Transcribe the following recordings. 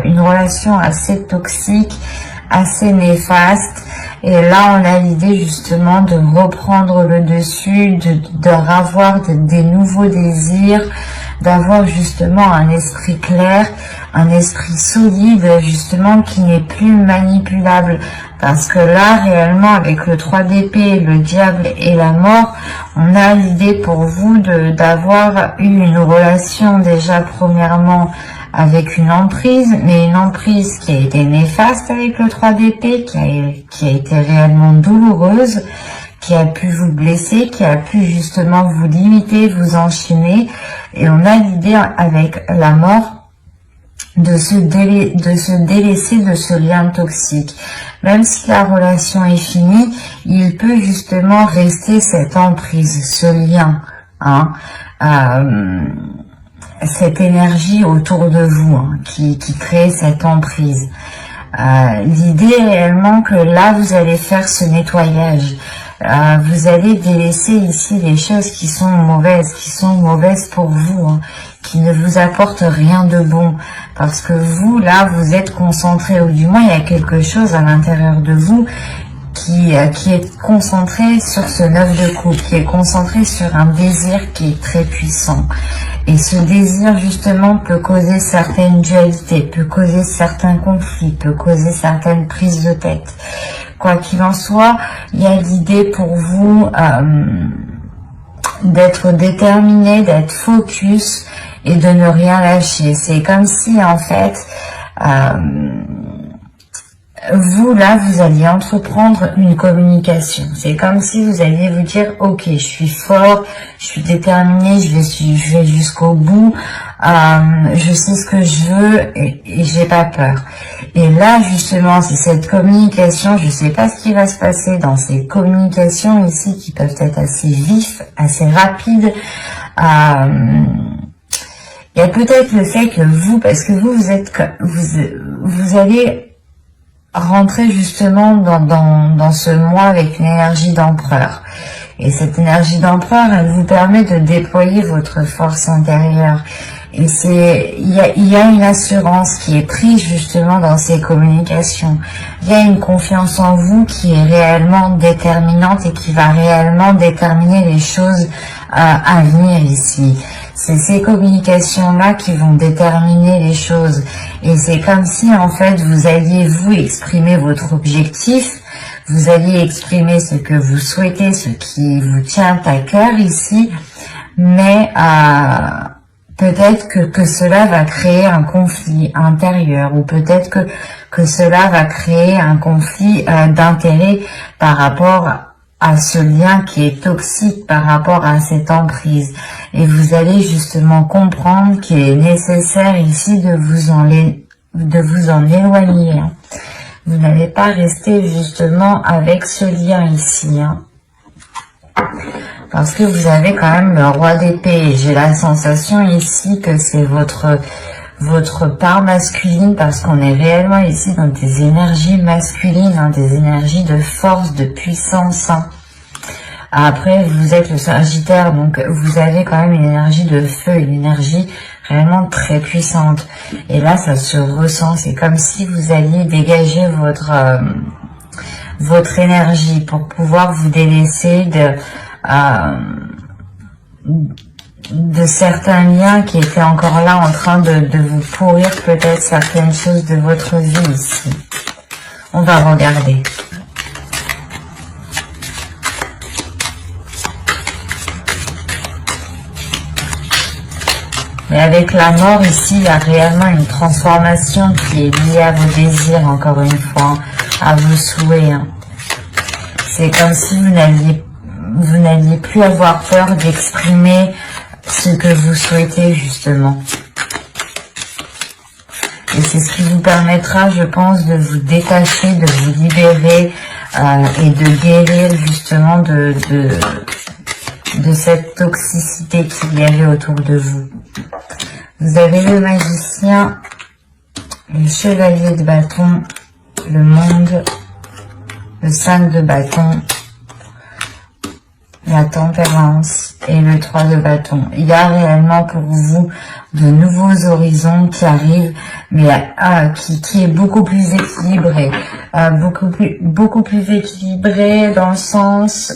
une relation assez toxique, assez néfaste. Et là, on a l'idée justement de reprendre le dessus, de revoir des nouveaux désirs, d'avoir justement un esprit clair, un esprit solide, justement, qui n'est plus manipulable. Parce que là, réellement, avec le 3 d'épée, le diable et la mort, on a l'idée pour vous d'avoir eu une relation déjà premièrement avec une emprise, mais une emprise qui a été néfaste avec le 3 d'épée, qui a été réellement douloureuse, qui a pu vous blesser, qui a pu justement vous limiter, vous enchaîner. Et on a l'idée avec la mort de se délaisser de ce lien toxique. Même si la relation est finie, il peut justement rester cette emprise, ce lien, hein, cette énergie autour de vous, hein, qui crée cette emprise. L'idée est réellement que là, vous allez faire ce nettoyage. Vous allez délaisser ici les choses qui sont mauvaises pour vous, hein, qui ne vous apportent rien de bon. Parce que vous, là, vous êtes concentré, ou du moins, il y a quelque chose à l'intérieur de vous qui est concentré sur ce 9 de coupe, qui est concentré sur un désir qui est très puissant. Et ce désir, justement, peut causer certaines dualités, peut causer certains conflits, peut causer certaines prises de tête. Quoi qu'il en soit, il y a l'idée pour vous d'être déterminé, d'être focus et de ne rien lâcher. C'est comme si, en fait, vous, là, vous alliez entreprendre une communication. C'est comme si vous alliez vous dire, ok, je suis fort, je suis déterminé, je vais jusqu'au bout, je sais ce que je veux et j'ai pas peur. Et là, justement, c'est cette communication, je sais pas ce qui va se passer dans ces communications ici qui peuvent être assez vives, assez rapides. Il y a peut-être le fait que vous, parce que vous allez rentrer justement dans ce mois avec une énergie d'empereur. Et cette énergie d'empereur, elle vous permet de déployer votre force intérieure. Et il y a une assurance qui est prise justement dans ces communications. Il y a une confiance en vous qui est réellement déterminante et qui va réellement déterminer les choses à venir ici. C'est ces communications-là qui vont déterminer les choses. Et c'est comme si, en fait, vous alliez, vous, exprimer votre objectif, vous alliez exprimer ce que vous souhaitez, ce qui vous tient à cœur ici, mais peut-être que cela va créer un conflit intérieur, ou peut-être que cela va créer un conflit d'intérêt par rapport à ce lien qui est toxique, par rapport à cette emprise. Et vous allez justement comprendre qu'il est nécessaire ici de vous en éloigner. Vous n'allez pas rester justement avec ce lien ici. Parce que vous avez quand même le roi d'épée. J'ai la sensation ici que c'est votre part masculine, parce qu'on est réellement ici dans des énergies masculines, des énergies de force, de puissance. Après, vous êtes le Sagittaire, donc vous avez quand même une énergie de feu, une énergie vraiment très puissante. Et là, ça se ressent. C'est comme si vous alliez dégager votre énergie pour pouvoir vous délaisser de certains liens qui étaient encore là en train de vous pourrir peut-être certaines choses de votre vie ici. On va regarder. Mais avec la mort ici, il y a réellement une transformation qui est liée à vos désirs, encore une fois, à vos souhaits. C'est comme si vous n'alliez plus avoir peur d'exprimer ce que vous souhaitez justement. Et c'est ce qui vous permettra, je pense, de vous détacher, de vous libérer et de guérir justement de cette toxicité qu'il y avait autour de vous. Vous avez le magicien, le chevalier de bâton, le monde, le 5 de bâton, la tempérance et le 3 de bâton. Il y a réellement pour vous de nouveaux horizons qui arrivent, mais qui est beaucoup plus équilibré, beaucoup plus équilibré dans le sens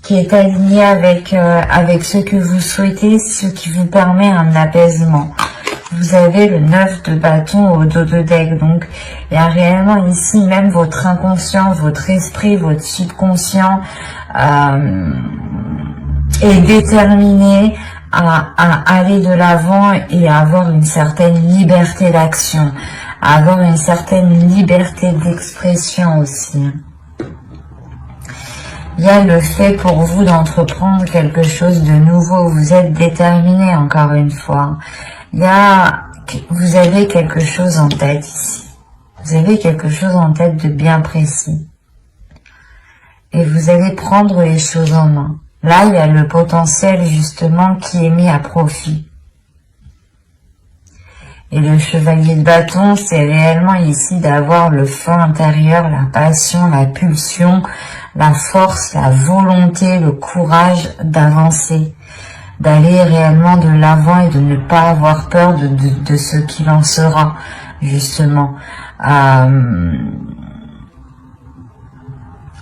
qui est aligné avec ce que vous souhaitez, ce qui vous permet un apaisement. Vous avez le 9 de bâton au dos de deck, donc il y a réellement ici même votre inconscient, votre esprit, votre subconscient est déterminé à aller de l'avant et à avoir une certaine liberté d'action, à avoir une certaine liberté d'expression aussi. Il y a le fait pour vous d'entreprendre quelque chose de nouveau, vous êtes déterminé encore une fois. Vous avez quelque chose en tête ici. Vous avez quelque chose en tête de bien précis. Et vous allez prendre les choses en main. Là, il y a le potentiel justement qui est mis à profit. Et le chevalier de bâton, c'est réellement ici d'avoir le feu intérieur, la passion, la pulsion, la force, la volonté, le courage d'avancer, d'aller réellement de l'avant et de ne pas avoir peur de ce qu'il en sera, justement.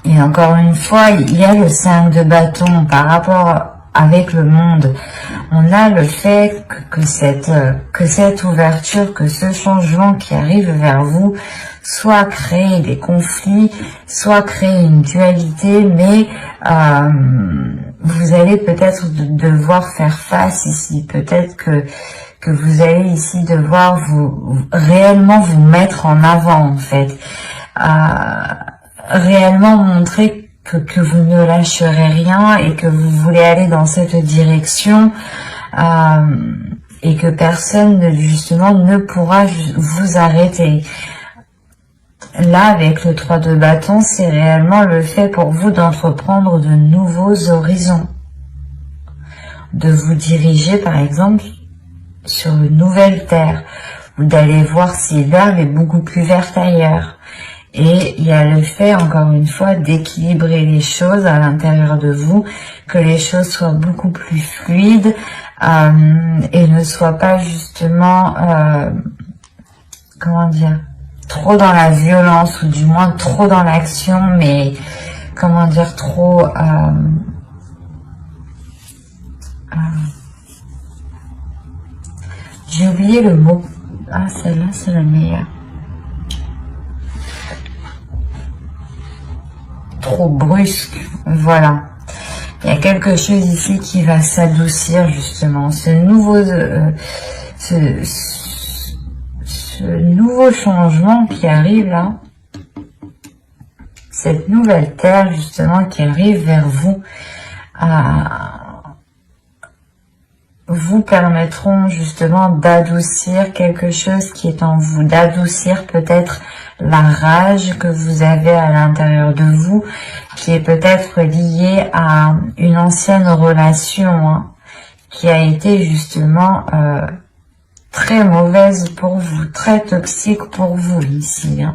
Et encore une fois, il y a le 5 de bâton par rapport avec le monde. On a le fait que cette ouverture, que ce changement qui arrive vers vous, soit créer des conflits, soit créer une dualité, mais vous allez peut-être devoir faire face ici. Peut-être que vous allez ici devoir réellement vous mettre en avant, en fait. Réellement montrer que vous ne lâcherez rien et que vous voulez aller dans cette direction et que personne justement ne pourra vous arrêter. Là, avec le 3 de bâton, c'est réellement le fait pour vous d'entreprendre de nouveaux horizons, de vous diriger par exemple sur une nouvelle terre ou d'aller voir si l'herbe est beaucoup plus verte ailleurs. Et il y a le fait, encore une fois, d'équilibrer les choses à l'intérieur de vous, que les choses soient beaucoup plus fluides et ne soient pas justement, comment dire, trop dans la violence ou du moins trop dans l'action, mais comment dire, trop... j'ai oublié le mot. Ah, celle-là, c'est la meilleure. Trop brusque, voilà. Il y a quelque chose ici qui va s'adoucir justement. Ce nouveau changement qui arrive là, cette nouvelle terre justement qui arrive vers vous, vous permettront justement d'adoucir quelque chose qui est en vous, d'adoucir peut-être la rage que vous avez à l'intérieur de vous, qui est peut-être liée à une ancienne relation qui a été justement très mauvaise pour vous, très toxique pour vous ici.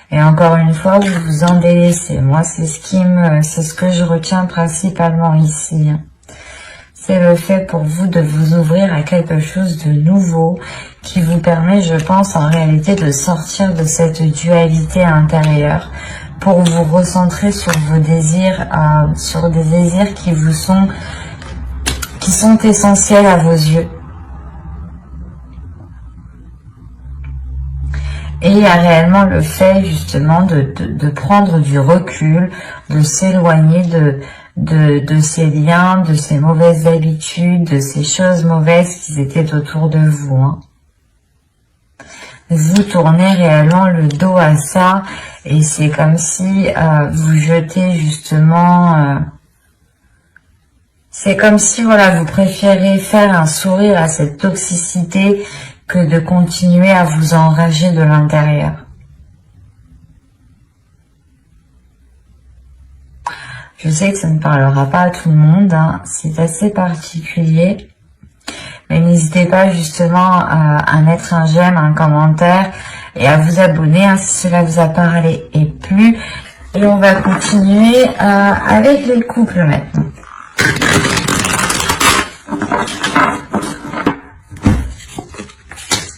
Et encore une fois, vous vous en délaissez. Moi, c'est ce que je retiens principalement ici. C'est le fait pour vous de vous ouvrir à quelque chose de nouveau qui vous permet, je pense, en réalité de sortir de cette dualité intérieure pour vous recentrer sur vos désirs, sur des désirs qui sont essentiels à vos yeux. Et il y a réellement le fait justement de prendre du recul, de s'éloigner de ces liens, de ces mauvaises habitudes, de ces choses mauvaises qui étaient autour de vous. Vous tournez réellement le dos à ça et c'est comme si vous jetez justement... c'est comme si voilà, vous préférez faire un sourire à cette toxicité que de continuer à vous enrager de l'intérieur. Je sais que ça ne parlera pas à tout le monde, c'est assez particulier. Mais n'hésitez pas justement à mettre un j'aime, un commentaire et à vous abonner si cela vous a parlé et plu. Et on va continuer avec les couples maintenant.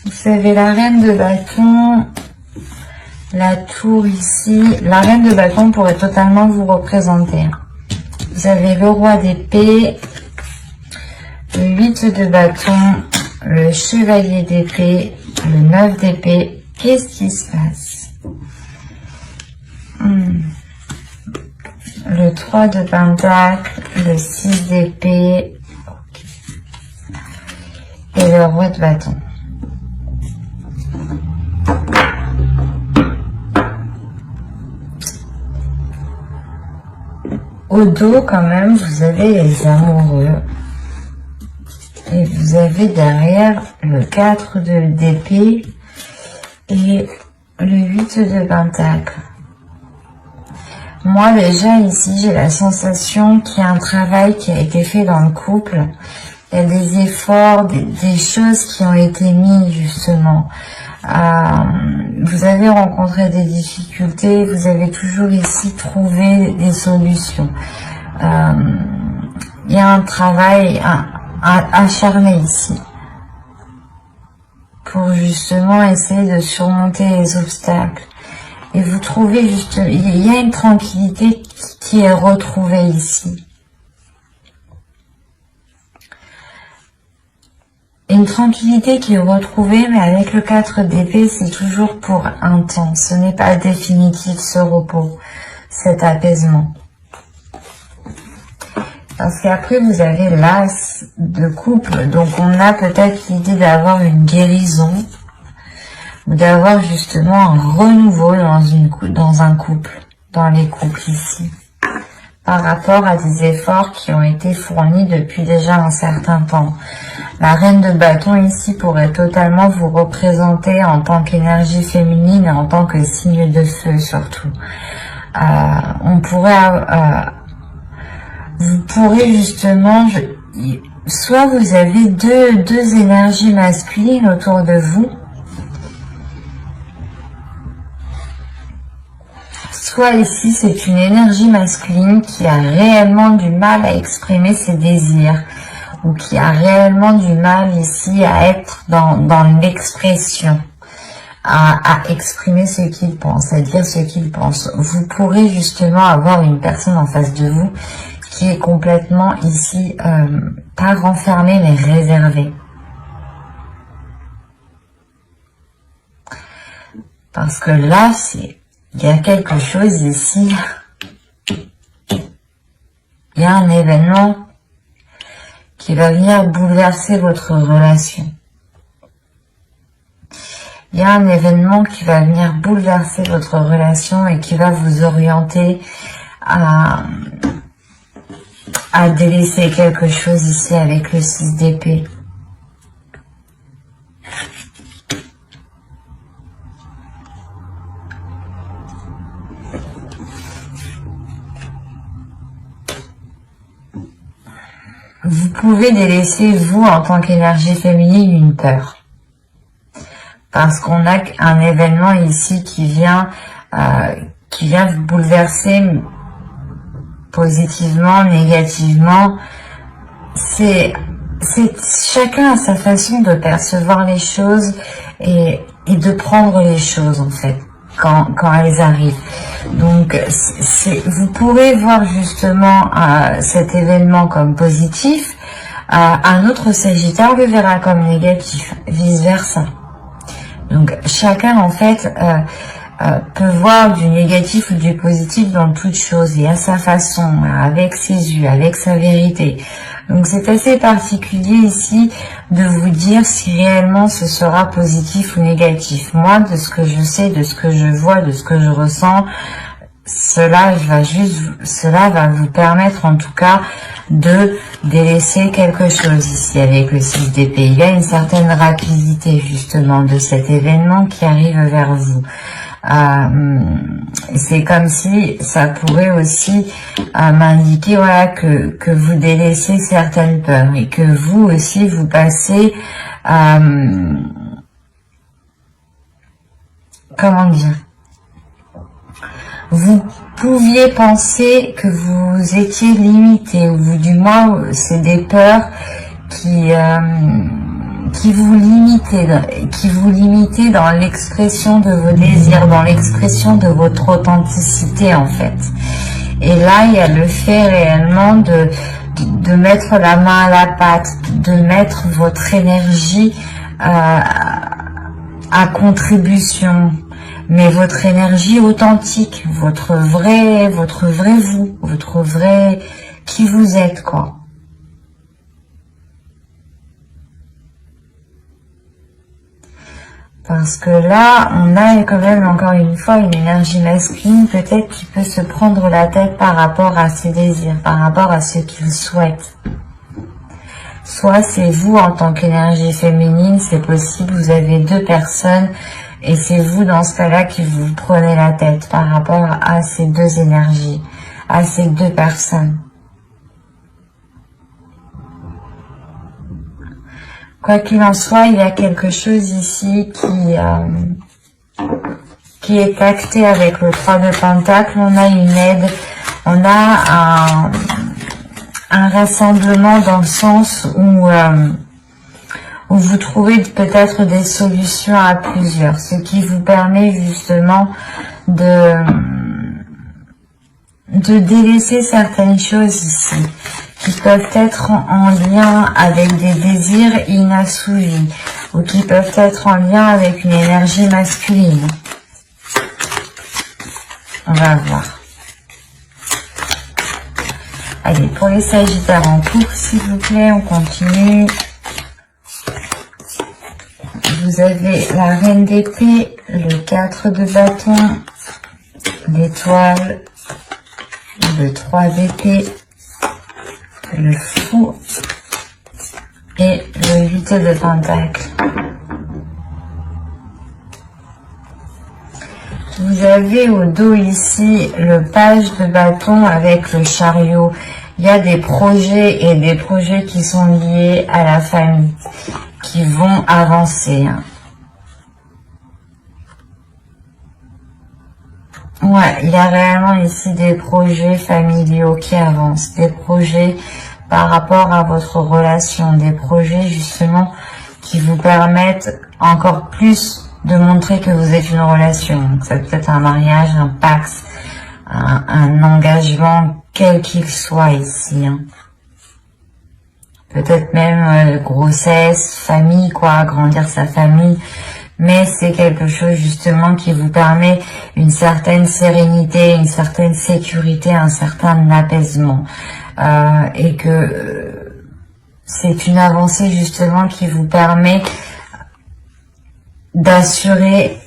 Vous avez la reine de bâton, la tour ici. La reine de bâton pourrait totalement vous représenter. Vous avez le roi d'épée, le 8 de bâton, le chevalier d'épée, le 9 d'épée. Qu'est-ce qui se passe? Le 3 de pentacle, le 6 d'épée et le roi de bâton. Au dos, quand même, vous avez les amoureux. Et vous avez derrière le 4 d'épée et le 8 de pentacle. Moi, déjà, ici, j'ai la sensation qu'il y a un travail qui a été fait dans le couple. Il y a des efforts, des choses qui ont été mises, justement. Vous avez rencontré des difficultés, vous avez toujours ici trouvé des solutions. Il y a un travail acharné ici pour justement essayer de surmonter les obstacles. Et vous trouvez justement, il y a une tranquillité qui est retrouvée ici. Une tranquillité qui est retrouvée, mais avec le 4 d'épée, c'est toujours pour un temps. Ce n'est pas définitif, ce repos, cet apaisement. Parce qu'après, vous avez l'as de couple. Donc, on a peut-être l'idée d'avoir une guérison, ou d'avoir justement un renouveau dans un couple, dans les couples ici, par rapport à des efforts qui ont été fournis depuis déjà un certain temps. La reine de bâton ici pourrait totalement vous représenter en tant qu'énergie féminine et en tant que signe de feu surtout. On pourrait, vous pourrez justement, soit vous avez deux énergies masculines autour de vous, soit ici c'est une énergie masculine qui a réellement du mal à exprimer ses désirs, ou qui a réellement du mal ici à être dans l'expression, à exprimer ce qu'il pense, à dire ce qu'il pense. Vous pourrez justement avoir une personne en face de vous qui est complètement ici, pas renfermée mais réservée. Parce que là, il y a quelque chose ici, il y a un événement qui va venir bouleverser votre relation. Il y a un événement qui va venir bouleverser votre relation et qui va vous orienter à délaisser quelque chose ici avec le 6 d'épée. Vous pouvez délaisser, vous, en tant qu'énergie féminine, une peur. Parce qu'on a un événement ici qui vient vous bouleverser positivement, négativement. C'est chacun a sa façon de percevoir les choses et de prendre les choses, en fait, quand elles arrivent. Donc, vous pourrez voir justement cet événement comme positif. Un autre Sagittaire le verra comme négatif, vice-versa. Donc, chacun, en fait, peut voir du négatif ou du positif dans toute chose, et à sa façon, avec ses yeux, avec sa vérité. Donc, c'est assez particulier ici de vous dire si réellement ce sera positif ou négatif. Moi, de ce que je sais, de ce que je vois, de ce que je ressens, cela va vous permettre en tout cas de délaisser quelque chose ici avec le 6 d'épée. Il y a une certaine rapidité justement de cet événement qui arrive vers vous. C'est comme si ça pourrait aussi m'indiquer, voilà, que vous délaissez certaines peurs et que vous aussi vous passez comment dire, vous pouviez penser que vous étiez limité, ou du moins c'est des peurs qui vous limitaient dans l'expression de vos désirs, dans l'expression de votre authenticité en fait. Et là, il y a le fait réellement de mettre la main à la pâte, de mettre votre énergie à contribution, mais votre énergie authentique, votre vrai vous, votre vrai qui vous êtes, quoi. Parce que là, on a quand même encore une fois une énergie masculine peut-être qui peut se prendre la tête par rapport à ses désirs, par rapport à ce qu'il souhaite. Soit c'est vous en tant qu'énergie féminine, c'est possible, vous avez deux personnes et c'est vous dans ce cas-là qui vous prenez la tête par rapport à ces deux énergies, à ces deux personnes. Quoi qu'il en soit, il y a quelque chose ici qui est acté avec le 3 de Pentacle. On a une aide, on a un rassemblement dans le sens où vous trouvez peut-être des solutions à plusieurs, ce qui vous permet justement de délaisser certaines choses ici, qui peuvent être en lien avec des désirs inassouvis, ou qui peuvent être en lien avec une énergie masculine. On va voir. Allez, pour les Sagittaires en couple, s'il vous plaît, on continue. Vous avez la Reine d'épée, le 4 de bâton, l'étoile, le 3 d'épée, le fou et le 8 de pentacle. Vous avez au dos ici le page de bâton avec le chariot. Il y a des projets et des projets qui sont liés à la famille, qui vont avancer. Ouais, il y a réellement ici des projets familiaux qui avancent, des projets par rapport à votre relation, des projets justement qui vous permettent encore plus de montrer que vous êtes une relation. Donc, ça peut être un mariage, un pacte, un engagement, quel qu'il soit ici. Peut-être même grossesse, famille, quoi, agrandir sa famille. Mais c'est quelque chose justement qui vous permet une certaine sérénité, une certaine sécurité, un certain apaisement. Et que c'est une avancée justement qui vous permet d'assurer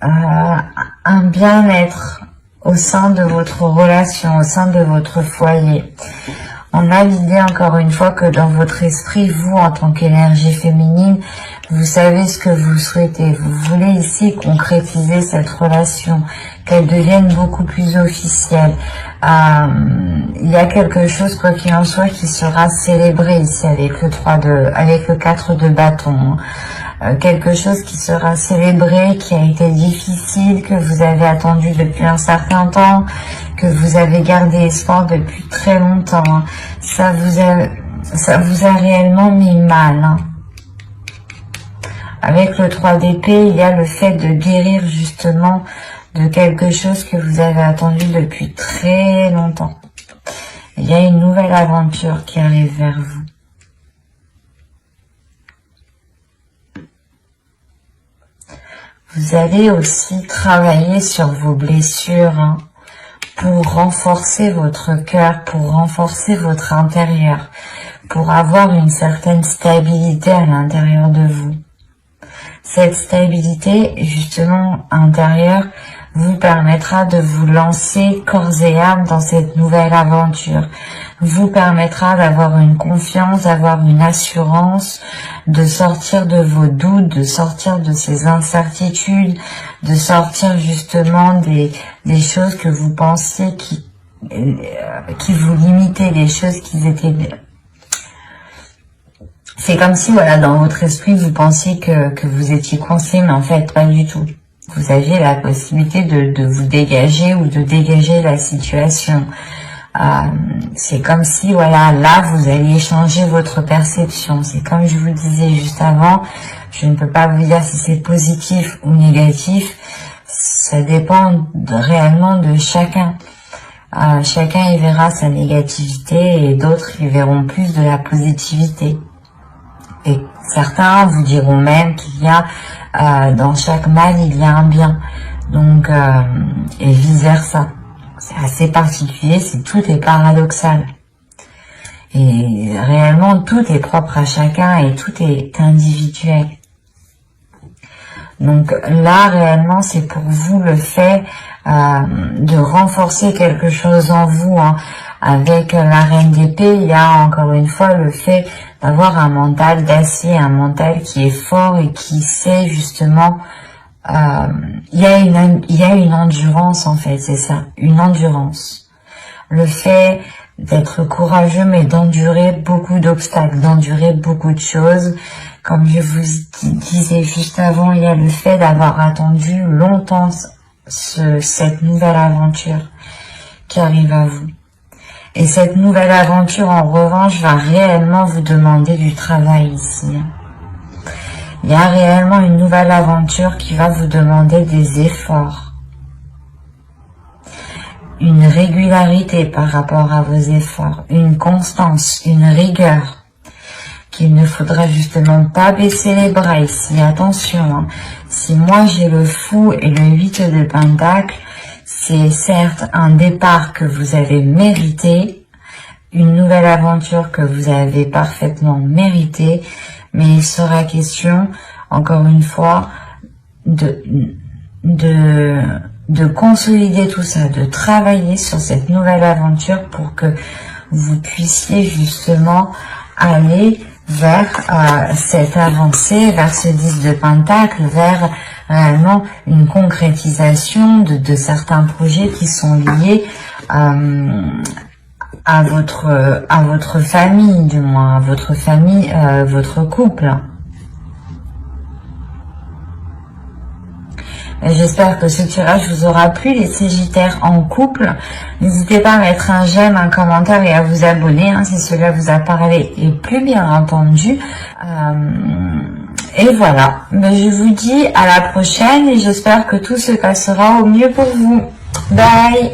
un bien-être au sein de votre relation, au sein de votre foyer. On a l'idée encore une fois que dans votre esprit, vous en tant qu'énergie féminine, vous savez ce que vous souhaitez. Vous voulez ici concrétiser cette relation, qu'elle devienne beaucoup plus officielle. Il y a quelque chose, quoi qu'il en soit, qui sera célébré ici avec le 4 de bâton. Quelque chose qui sera célébré, qui a été difficile, que vous avez attendu depuis un certain temps, que vous avez gardé espoir depuis très longtemps. Ça vous a réellement mis mal. Avec le 3 d'épée, il y a le fait de guérir justement de quelque chose que vous avez attendu depuis très longtemps. Il y a une nouvelle aventure qui arrive vers vous. Vous allez aussi travailler sur vos blessures pour renforcer votre cœur, pour renforcer votre intérieur, pour avoir une certaine stabilité à l'intérieur de vous. Cette stabilité, justement, intérieure, vous permettra de vous lancer corps et âme dans cette nouvelle aventure. Vous permettra d'avoir une confiance, d'avoir une assurance, de sortir de vos doutes, de sortir de ces incertitudes, de sortir justement des choses que vous pensiez qui vous limitaient, des choses qui étaient... C'est comme si, voilà, dans votre esprit, vous pensiez que vous étiez coincé, mais en fait, pas du tout. vous aviez la possibilité de vous dégager ou de dégager la situation. C'est comme si, voilà, là, vous alliez changer votre perception. C'est comme je vous disais juste avant, je ne peux pas vous dire si c'est positif ou négatif. Ça dépend réellement de chacun. Chacun y verra sa négativité et d'autres y verront plus de la positivité. Et certains vous diront même qu'il y a, dans chaque mal, il y a un bien. Donc, et vice versa. C'est assez particulier, tout est paradoxal. Et réellement, tout est propre à chacun et tout est individuel. Donc là, réellement, c'est pour vous le fait de renforcer quelque chose en vous. Hein. Avec la reine d'épée, il y a encore une fois le fait d'avoir un mental d'acier, un mental qui est fort et qui sait justement... il y a une endurance en fait, c'est ça, une endurance. Le fait d'être courageux mais d'endurer beaucoup d'obstacles, d'endurer beaucoup de choses. Comme je vous disais juste avant, il y a le fait d'avoir attendu longtemps cette nouvelle aventure qui arrive à vous. Et cette nouvelle aventure, en revanche, va réellement vous demander du travail ici. Il y a réellement une nouvelle aventure qui va vous demander des efforts. Une régularité par rapport à vos efforts, une constance, une rigueur. Qu'il ne faudra justement pas baisser les bras ici. Attention, hein. Si moi j'ai le fou et le 8 de Pentacle, c'est certes un départ que vous avez mérité, une nouvelle aventure que vous avez parfaitement méritée, mais il sera question, encore une fois, de consolider tout ça, de travailler sur cette nouvelle aventure pour que vous puissiez justement aller vers cette avancée, vers ce 10 de Pentacle, vers réellement une concrétisation de certains projets qui sont liés à votre famille, du moins, à votre famille, votre couple. J'espère que ce tirage vous aura plu, les Sagittaires en couple. N'hésitez pas à mettre un j'aime, un commentaire et à vous abonner hein, si cela vous a parlé et plus bien entendu. Et voilà, je vous dis à la prochaine et j'espère que tout se passera au mieux pour vous. Bye!